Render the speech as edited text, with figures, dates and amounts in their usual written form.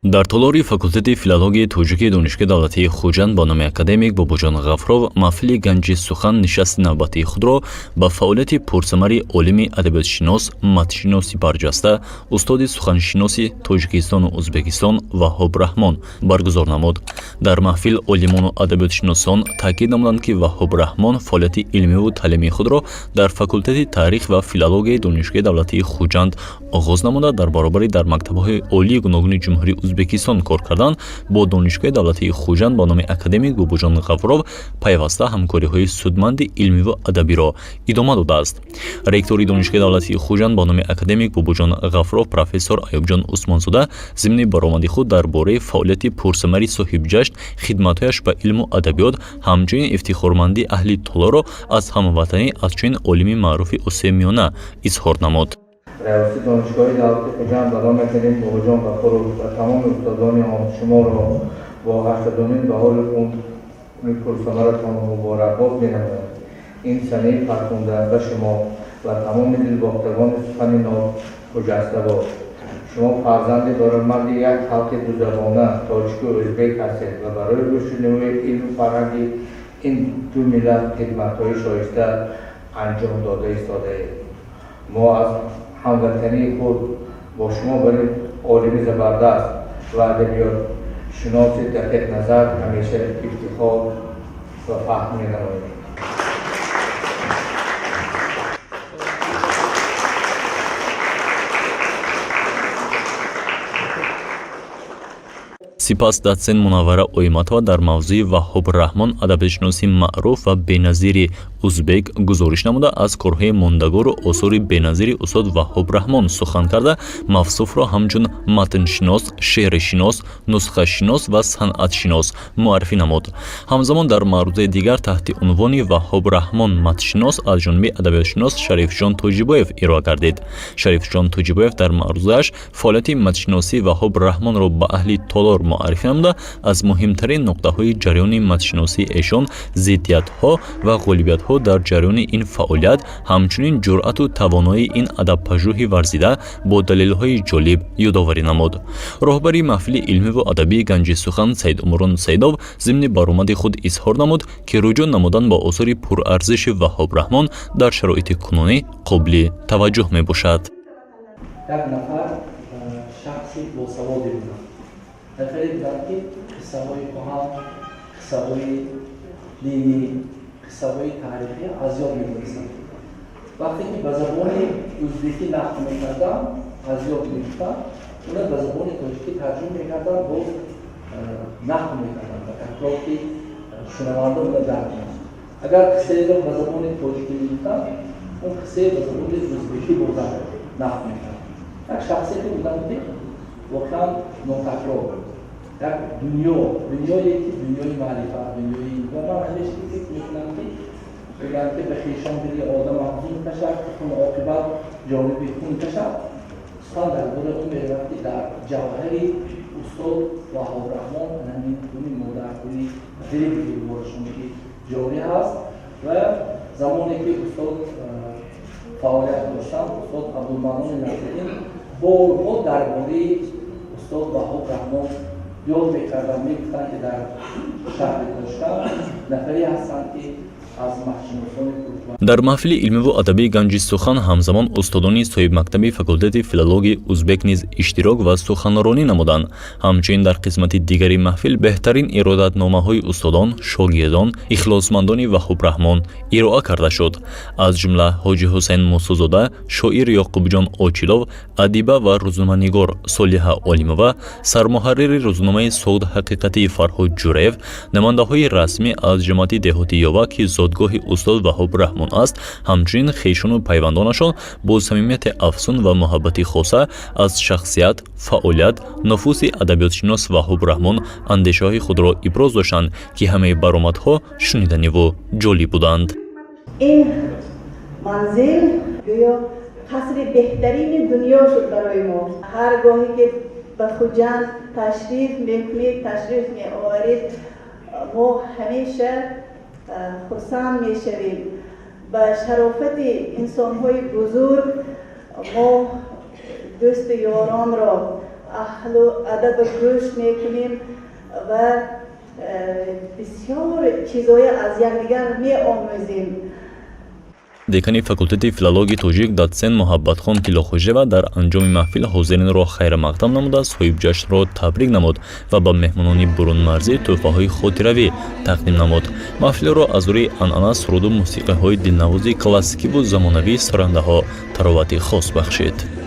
дар толори факултети филологияи тоҷикии донишгоҳи давлатии хуҷанд ба номи академик Бобоҷон Ғафуров маҳфили ганҷи сухан нишасти навбатии худро ба фаъолияти пурсамари олими адабиётшинос, матншиноси барҷаста, устоди суханшиноси Тоҷикистону Узбекистон Ваҳоб Раҳмон баргузор намуд. Дар маҳфил олимону адабиётшиносон таъкид намуданд, ки Ваҳоб Раҳмон фаъолияти илмиву таълимии худро дар факултети таърих ва филологияи донишгоҳи давлатии хуҷанд оғоз намуда, дар баробари дар мактабҳои олии гуногуни ҷумҳурии Узбекистон кор кардан, бо донишгоҳи давлатии хуҷанд ба номи академик Бобоҷон Ғафуров пайваста ҳамкориҳои судманди илмиву адабиро идома додааст. Ректори донишгоҳи давлатии хуҷанд ба номи академик Бобоҷон Ғафуров профессор Айюбҷон Усмонзода зимни баромади худ дар бораи фаъолияти пурсамари соҳибҷашн, хидматҳояш ба илму адабиёт, ҳамчунин ифтихормандии аҳли толоро аз ҳамватанӣ аз чунин олими маъруфи осиямиёна изҳор намуд. رئیس دانشگاه دولتی خوجند و نام کردیم باباجان غفورov و تمام استادان آن شما را با 80مین به حال اون پرثمرتان مبارکباد می‌نمایم. این سنه فرخنده به شما و تمام دلباختگان سخن ناب خجسته باد. شما فرزند دارالمند یک خلق دوزبانه تاجیک و ازبک هستید و برای رشد نوع علم و فرهنگ این دو ملت خدمت‌های شایسته انجام داده ایستاده‌اید. ما از هموطنی خود با شما برای عالم زبردست و ادبیات شناس دقیق نظر همیشه افتخار و فخر می‌نماییم. сипас датсен Мунаввара Оиматова дар мавзӯи Ваҳоб Раҳмон адабиётшиноси маъруф ва беназири узбек гузориш намуда, аз корҳои мондагору осори беназири устод Ваҳоб Раҳмон сухан карда, мавсуфро ҳамчун матншинос, шеършинос, нусхашинос ва санъатшинос муаррифӣ намуд. ҳамзамон дар маърузаи дигар таҳти унвони Ваҳоб Раҳмон матншинос аз ҷониби адабиётшинос Шарифҷон Тоҷибоев ироа гардид. Шарифҷон Тоҷибоев дар маърузааш фаъолияти матншиносии Ваҳоб Раҳмонро ба аҳли толор муаррифӣ намуда, аз муҳимтарин нуқтаҳои ҷараёни матншиносии эшон, зиддиятҳо ва ғолибиятҳо дар ҷараёни ин фаъолият, ҳамчунин ҷуръату тавоноии ин адабпажӯҳи варзида бо далелҳои ҷолиб ёдоварӣ намуд. роҳбари маҳфили илмиву адабии ганҷи сухан Саидумрон Саидов зимни баромади худ изҳор намуд, ки руҷӯъ намудан ба осори пурарзиши Ваҳоб Раҳмон дар шароити кунунӣ қобили таваҷҷӯҳ мебошад. یک نفر شخصی با سوادی بودن. نفری بودن که قصه‌های کهن، قصه‌های دینی، قصه‌های تاریخی از یاد می‌گرفتند. وقتی که به زبان ازبکی نقل می‌کردن، از یاد می‌گرفتن، اون به زبان تاجیکی ترجمه می‌کردن، با نقل می‌کردن و تکرار که شنونده اون درک کنند. اگر قصه را به زبان تاجیکی می‌گفتن، اون قصه به زبان ازبکی بود نقل می‌کردن. یک شخصیت بودن که واقعا ناتکرار بود. یک دنیایی که دنیای معرفت، دنیای و من همیشه فکر می‌کنم که بگم که به خویشان دلی آدم افزون کشد، خون عاقبت جانب خون کشد. سخن درباره اون می‌رود که در جوهری استاد وهاب رحمان همین دنیای مادرکوری دلی بزرگوارشون که جاری هست و زمانی که استاد فعالیت داشتن، استاد عبدالمنان نصیرین بارها درباره استاد وهاب رحمان یاد می‌کردن، می‌گفتن که در شهر تاشکند نفری هستند که از محشناسان дар маҳфили илмиву адабии ганҷи сухан ҳамзамон устодони соҳибмактаби факултети филологияи узбек низ иштирок ва суханронӣ намуданд. ҳамчунин дар қисмати дигари маҳфил беҳтарин иродатномаҳои устодон, шогирдон, ихлосмандони Ваҳоб Раҳмон ироа карда шуд. аз ҷумла ҳоҷи Ҳусайн Мусозода, шоир Ёқубҷон Очилов, адиба ва рӯзноманигор Солиҳа Олимова, сармуҳаррири рӯзномаи Суд ҳақиқатии Фарҳод Ҷураев, намояндаҳои расмӣ аз ҷамоати деҳоти Ёва ки зодгоҳи устод Ваҳоб Раҳмон аст, ҳамчунин хешону пайвандонашон бо самимияти афсун ва муҳаббати хоса аз шахсият, фаъолият, нуфуси адабиётшинос Ваҳоб Раҳмон андешаҳои худро иброз доштанд, ки ҳамаи баромадҳо шуниданиву ҷолиб буданд. ин манзил гӯё қасри беҳтарини дунё шуд барои мо. ҳар гоҳе ки ба Хуҷанд ташриф мекунед, ташриф меоваред, мо ҳамеша хурсанд мешавем. با شرافت انسان‌های بزرگ ما دوست یاران را اهل و ادب گوش میکنیم و بسیار چیزهای از یکدیگر می آموزیم. декани факултети филологии тоҷик доцент муҳаббатхон тилохӯжева дар анҷоми маҳфил ҳозиринро хайрамақдам намуда соҳиб ҷашнро табрик намуд ва ба меҳмонони бурунмарзӣ тӯҳфаҳои хотиравӣ тақдим намуд. маҳфилро аз рӯи анъана суруду мусиқиҳои дилнавози классикиву замонавии сорандаҳо таровати хос бахшид.